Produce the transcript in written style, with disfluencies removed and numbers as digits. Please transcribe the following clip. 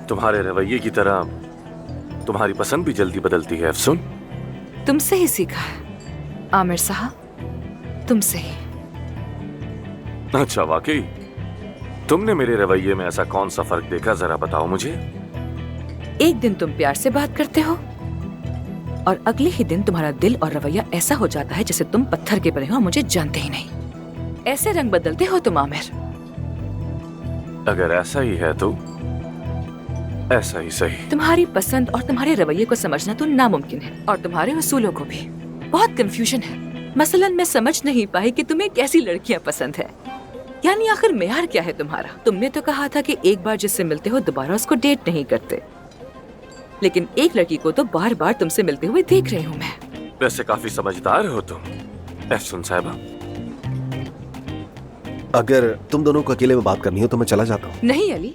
तुम्हारे रवैये की तरह तुम्हारी पसंद भी जल्दी बदलती है अफसुन। तुमसे ही सीखा है आमिर साहब, तुमसे ही। अच्छा, वाकई तुमने मेरे रवैये में ऐसा कौन सा फर्क देखा, जरा बताओ मुझे। एक दिन तुम प्यार से बात करते हो और अगले ही दिन तुम्हारा दिल और रवैया ऐसा हो जाता है जैसे तुम पत्थर के बने हो, मुझे जानते ही नहीं। ऐसे रंग बदलते हो तुम आमिर। अगर ऐसा ही है तो ऐसा ही सही। तुम्हारी पसंद और तुम्हारे रवैये को समझना तो नामुमकिन है, और तुम्हारे उसूलों को भी। बहुत कंफ्यूजन है। मसलन मैं समझ नहीं पाई कि तुम्हें कैसी लड़कियां पसंद है, यानी आखिर मेयार क्या है तुम्हारा। तुमने तो कहा था कि एक बार जिससे मिलते हो दोबारा उसको डेट नहीं करते, लेकिन एक लड़की को तो बार बार तुमसे मिलते हुए देख रही हूँ मैं। वैसे काफी समझदार हो तुम अफसुन साहिबा। अगर तुम दोनों को अकेले में बात करनी हो तो मैं चला जाता हूँ। नहीं अली,